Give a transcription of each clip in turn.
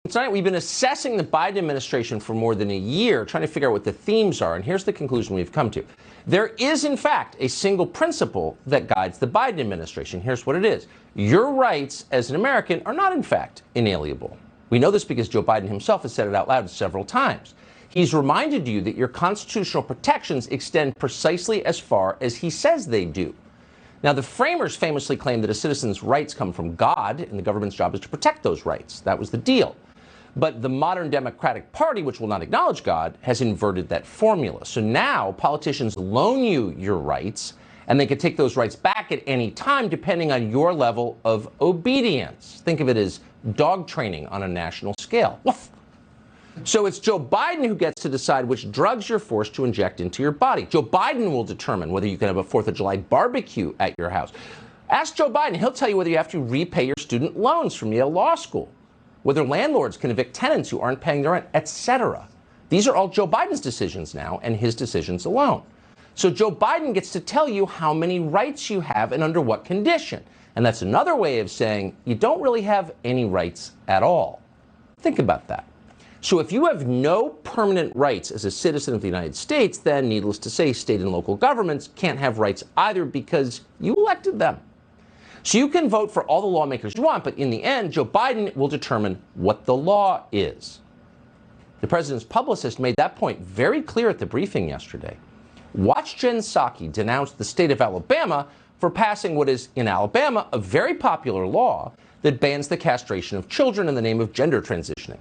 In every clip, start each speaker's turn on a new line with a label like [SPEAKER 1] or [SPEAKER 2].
[SPEAKER 1] Tonight, we've been assessing the Biden administration for more than a year, trying to figure out what the themes are, and here's the conclusion we've come to. There is, in fact, a single principle that guides the Biden administration. Here's what it is. Your rights as an American are not, in fact, inalienable. We know this because Joe Biden himself has said it out loud several times. He's reminded you that your constitutional protections extend precisely as far as he says they do. Now, the framers famously claimed that a citizen's rights come from God, and the government's job is to protect those rights. That was the deal. But the modern Democratic Party, which will not acknowledge God, has inverted that formula. So now politicians loan you your rights, and they can take those rights back at any time depending on your level of obedience. Think of it as dog training on a national scale. Woof. So it's Joe Biden who gets to decide which drugs you're forced to inject into your body. Joe Biden will determine whether you can have a 4th of July barbecue at your house. Ask Joe Biden. He'll tell you whether you have to repay your student loans from Yale Law School, whether landlords can evict tenants who aren't paying their rent, etc. These are all Joe Biden's decisions now, and his decisions alone. So Joe Biden gets to tell you how many rights you have and under what condition. And that's another way of saying you don't really have any rights at all. Think about that. So if you have no permanent rights as a citizen of the United States, then needless to say, state and local governments can't have rights either because you elected them. So you can vote for all the lawmakers you want, but in the end, Joe Biden will determine what the law is. The president's publicist made that point very clear at the briefing yesterday. Watch Jen Psaki denounce the state of Alabama for passing what is, in Alabama, a very popular law that bans the castration of children in the name of gender transitioning.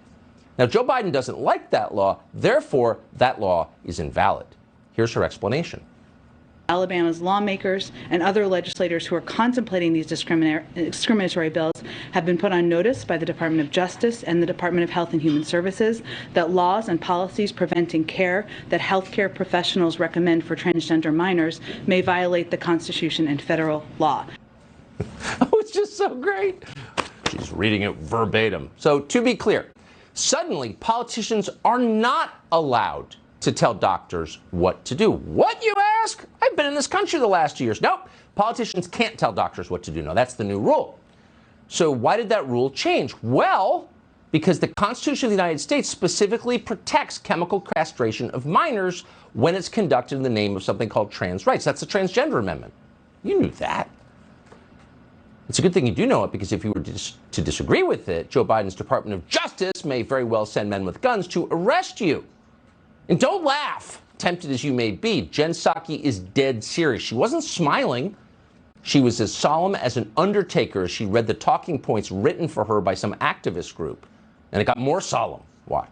[SPEAKER 1] Now, Joe Biden doesn't like that law, therefore, that law is invalid. Here's her explanation.
[SPEAKER 2] Alabama's lawmakers and other legislators who are contemplating these discriminatory bills have been put on notice by the Department of Justice and the Department of Health and Human Services that laws and policies preventing care that healthcare professionals recommend for transgender minors may violate the Constitution and federal law.
[SPEAKER 1] Oh, it's just so great. She's reading it verbatim. So to be clear, suddenly politicians are not allowed to tell doctors what to do. What, you ask? I've been in this country the last 2 years. Nope, politicians can't tell doctors what to do. No, that's the new rule. So why did that rule change? Well, because the Constitution of the United States specifically protects chemical castration of minors when it's conducted in the name of something called trans rights. That's the Transgender Amendment. You knew that. It's a good thing you do know it, because if you were to disagree with it, Joe Biden's Department of Justice may very well send men with guns to arrest you. And don't laugh, tempted as you may be. Jen Psaki is dead serious. She wasn't smiling. She was as solemn as an undertaker as she read the talking points written for her by some activist group. And it got more solemn. Watch.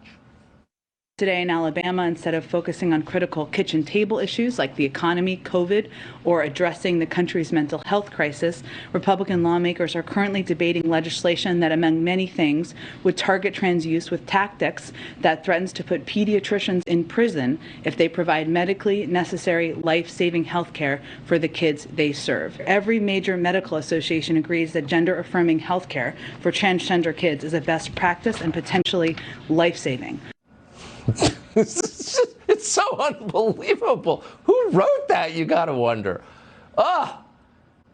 [SPEAKER 2] Today in Alabama, instead of focusing on critical kitchen table issues like the economy, COVID, or addressing the country's mental health crisis, Republican lawmakers are currently debating legislation that, among many things, would target trans youth with tactics that threatens to put pediatricians in prison if they provide medically necessary life-saving health care for the kids they serve. Every major medical association agrees that gender-affirming health care for transgender kids is a best practice and potentially life-saving.
[SPEAKER 1] It's so unbelievable. Who wrote that, you gotta wonder?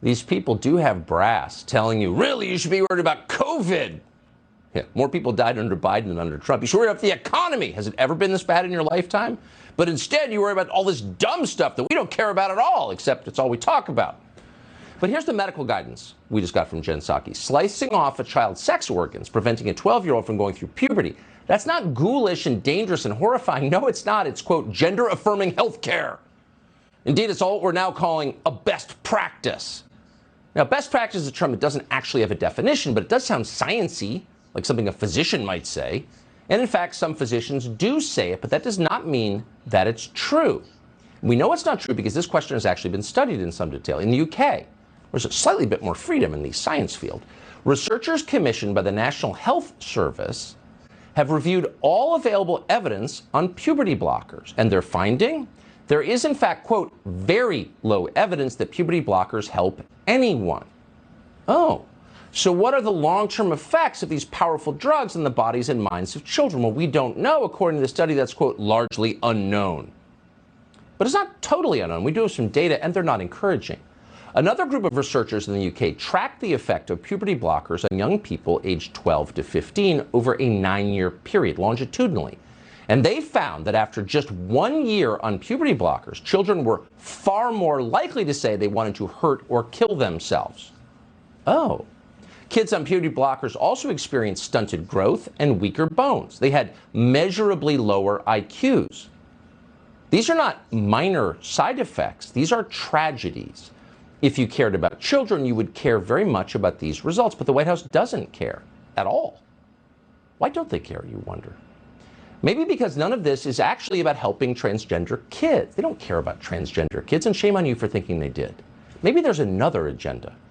[SPEAKER 1] These people do have brass telling you, really, you should be worried about COVID. Yeah, more people died under Biden than under Trump. You should worry about the economy. Has it ever been this bad in your lifetime? But instead, you worry about all this dumb stuff that we don't care about at all, except it's all we talk about. But here's the medical guidance we just got from Jen Psaki. Slicing off a child's sex organs, preventing a 12-year-old from going through puberty. That's not ghoulish and dangerous and horrifying. No, it's not. It's, quote, gender-affirming health care. Indeed, it's all we're now calling a best practice. Now, best practice is a term that doesn't actually have a definition, but it does sound science-y, like something a physician might say. And in fact, some physicians do say it, but that does not mean that it's true. We know it's not true because this question has actually been studied in some detail. In the UK, there's a slightly bit more freedom in the science field. Researchers commissioned by the National Health Service have reviewed all available evidence on puberty blockers, and they're finding there is, in fact, quote, very low evidence that puberty blockers help anyone. Oh, so what are the long-term effects of these powerful drugs in the bodies and minds of children? Well, we don't know, according to the study that's, quote, largely unknown. But it's not totally unknown. We do have some data, and they're not encouraging. Another group of researchers in the UK tracked the effect of puberty blockers on young people aged 12 to 15 over a 9-year period, longitudinally. And they found that after just 1 year on puberty blockers, children were far more likely to say they wanted to hurt or kill themselves. Oh. Kids on puberty blockers also experienced stunted growth and weaker bones. They had measurably lower IQs. These are not minor side effects. These are tragedies. If you cared about children, you would care very much about these results. But the White House doesn't care at all. Why don't they care, you wonder? Maybe because none of this is actually about helping transgender kids. They don't care about transgender kids, and shame on you for thinking they did. Maybe there's another agenda.